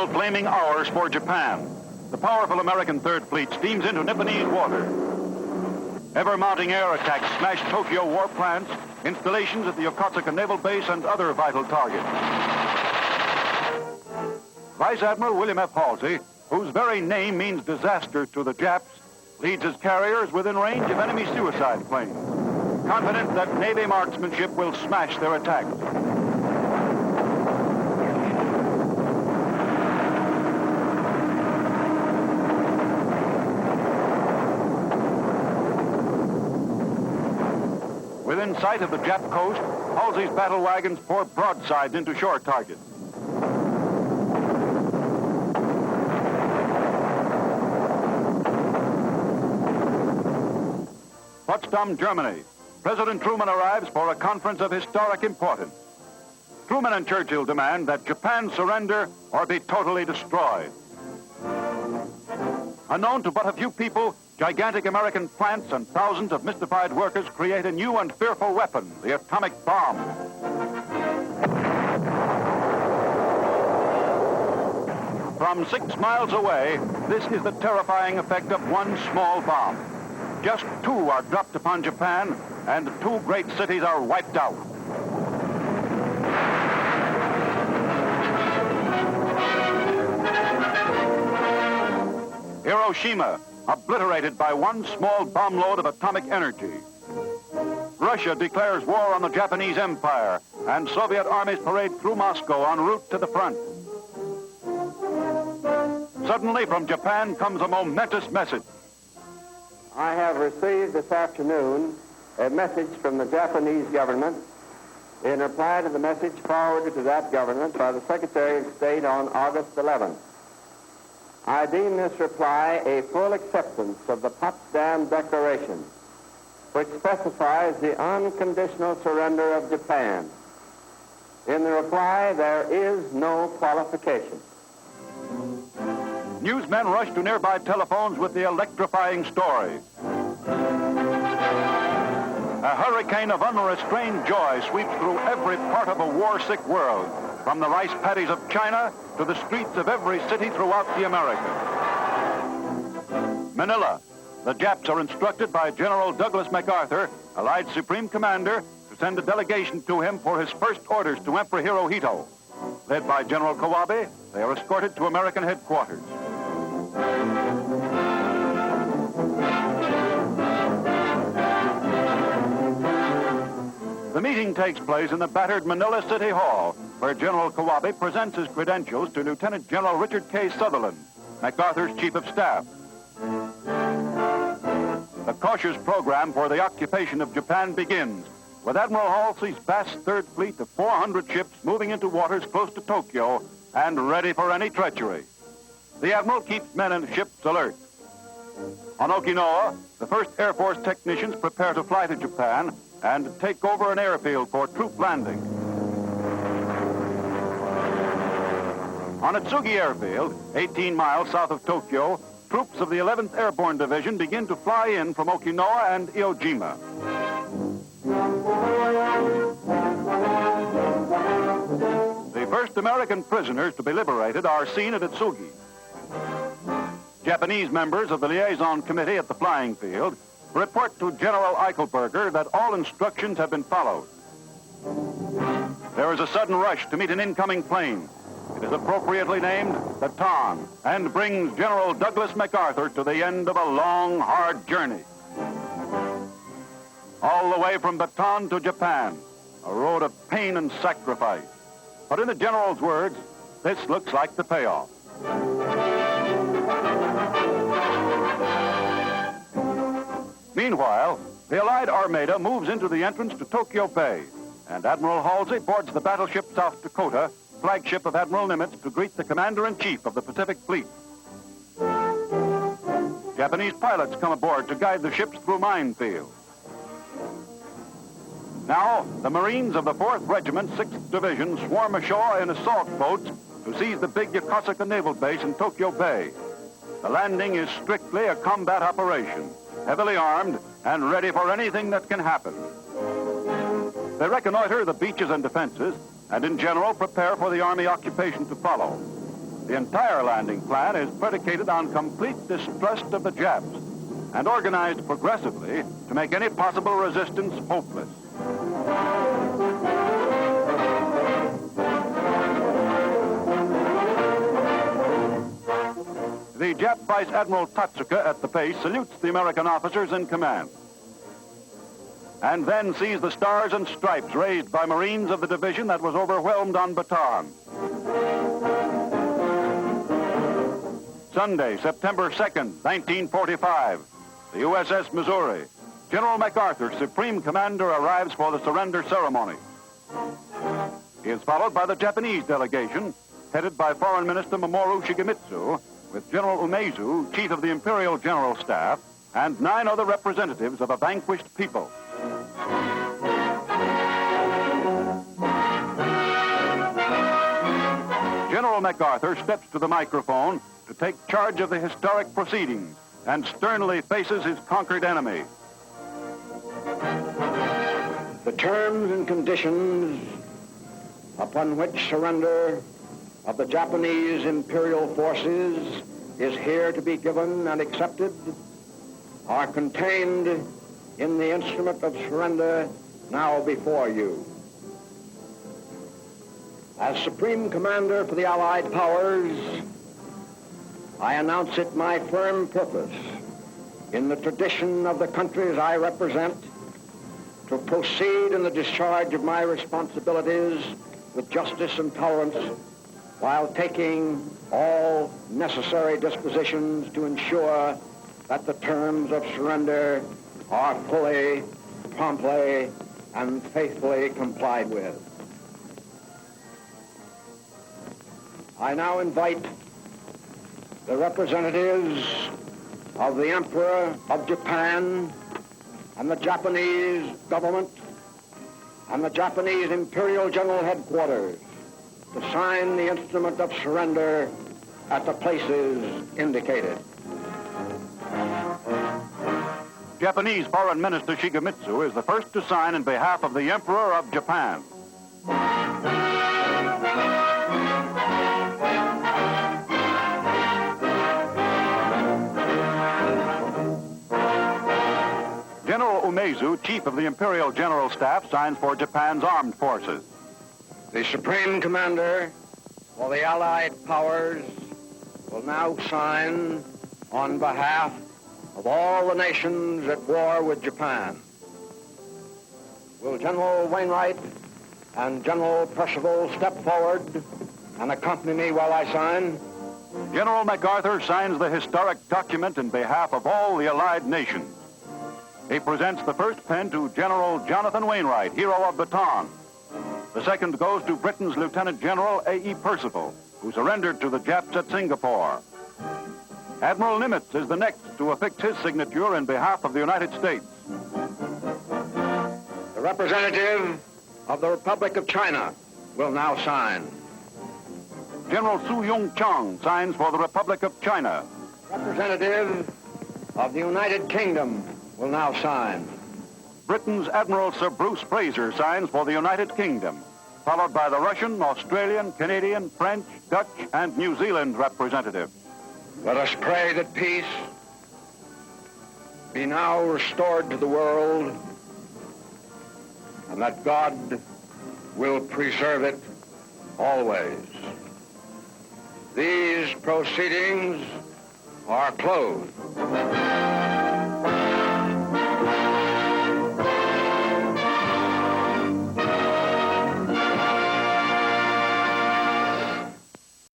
final flaming hours for Japan. The powerful American Third Fleet steams into Nipponese water. Ever-mounting air attacks smash Tokyo war plants, installations at the Yokosuka Naval Base, and other vital targets. Vice Admiral William F. Halsey, whose very name means disaster to the Japs, leads his carriers within range of enemy suicide planes, confident that Navy marksmanship will smash their attacks. Within sight of the Jap coast, Halsey's battle wagons pour broadsides into shore targets. Potsdam, Germany. President Truman arrives for a conference of historic importance. Truman and Churchill demand that Japan surrender or be totally destroyed. Unknown to but a few people, gigantic American plants and thousands of mystified workers create a new and fearful weapon, the atomic bomb. From 6 miles away, this is the terrifying effect of one small bomb. Just 2 are dropped upon Japan, and 2 great cities are wiped out. Hiroshima, obliterated by one small bomb load of atomic energy. Russia declares war on the Japanese Empire, and Soviet armies parade through Moscow en route to the front. Suddenly, from Japan comes a momentous message. I have received this afternoon a message from the Japanese government in reply to the message forwarded to that government by the Secretary of State on August 11th. I deem this reply a full acceptance of the Potsdam Declaration, which specifies the unconditional surrender of Japan. In the reply, there is no qualification. Newsmen rush to nearby telephones with the electrifying story. A hurricane of unrestrained joy sweeps through every part of a war-sick world, from the rice paddies of China to the streets of every city throughout the Americas. Manila. The Japs are instructed by General Douglas MacArthur, Allied Supreme Commander, to send a delegation to him for his first orders to Emperor Hirohito. Led by General Kawabe, they are escorted to American headquarters. The meeting takes place in the battered Manila City Hall, where General Kawabe presents his credentials to Lieutenant General Richard K. Sutherland, MacArthur's Chief of Staff. The cautious program for the occupation of Japan begins, with Admiral Halsey's vast Third Fleet of 400 ships moving into waters close to Tokyo and ready for any treachery. The Admiral keeps men and ships alert. On Okinawa, the first Air Force technicians prepare to fly to Japan and take over an airfield for troop landing. On Atsugi Airfield, 18 miles south of Tokyo, troops of the 11th Airborne Division begin to fly in from Okinawa and Iwo The first American prisoners to be liberated are seen at Atsugi. Japanese members of the liaison committee at the flying field report to General Eichelberger that all instructions have been followed. There is a sudden rush to meet an incoming plane. It is appropriately named the Baton and brings General Douglas MacArthur to the end of a long, hard journey. All the way from Baton to Japan, a road of pain and sacrifice. But in the General's words, this looks like the payoff. Meanwhile, the Allied Armada moves into the entrance to Tokyo Bay, and Admiral Halsey boards the battleship South Dakota, flagship of Admiral Nimitz, to greet the Commander-in-Chief of the Pacific Fleet. Japanese pilots come aboard to guide the ships through minefields. Now, the Marines of the 4th Regiment, 6th Division, swarm ashore in assault boats to seize the big Yokosuka Naval Base in Tokyo Bay. The landing is strictly a combat operation, heavily armed and ready for anything that can happen. They reconnoiter the beaches and defenses, and in general prepare for the Army occupation to follow. The entire landing plan is predicated on complete distrust of the Japs and organized progressively to make any possible resistance hopeless. The Jap Vice Admiral Tatsuka at the base salutes the American officers in command, and then sees the stars and stripes raised by Marines of the division that was overwhelmed on Bataan. Sunday, September 2nd, 1945, the USS Missouri. General MacArthur, Supreme Commander, arrives for the surrender ceremony. He is followed by the Japanese delegation, headed by Foreign Minister Mamoru Shigemitsu, with General Umezu, Chief of the Imperial General Staff, and 9 other representatives of a vanquished people. General MacArthur steps to the microphone to take charge of the historic proceedings and sternly faces his conquered enemy. The terms and conditions upon which surrender of the Japanese imperial forces is here to be given and accepted are contained in the instrument of surrender now before you. As Supreme Commander for the Allied Powers, I announce it my firm purpose, in the tradition of the countries I represent, to proceed in the discharge of my responsibilities with justice and tolerance, while taking all necessary dispositions to ensure that the terms of surrender are fully, promptly, and faithfully complied with. I now invite the representatives of the Emperor of Japan and the Japanese government and the Japanese Imperial General Headquarters to sign the instrument of surrender at the places indicated. Japanese Foreign Minister Shigemitsu is the first to sign in behalf of the Emperor of Japan. General Umezu, Chief of the Imperial General Staff, signs for Japan's armed forces. The Supreme Commander for the Allied Powers will now sign on behalf of all the nations at war with Japan. Will General Wainwright and General Percival step forward and accompany me while I sign? General MacArthur signs the historic document in behalf of all the Allied nations. He presents the first pen to General Jonathan Wainwright, hero of Bataan. The second goes to Britain's Lieutenant General A.E. Percival, who surrendered to the Japs at Singapore. Admiral Nimitz is the next to affix his signature in behalf of the United States. The representative of the Republic of China will now sign. General Su Yung Chong signs for the Republic of China. Representative of the United Kingdom will now sign. Britain's Admiral Sir Bruce Fraser signs for the United Kingdom, followed by the Russian, Australian, Canadian, French, Dutch, and New Zealand representatives. Let us pray that peace be now restored to the world and that God will preserve it always. These proceedings are closed.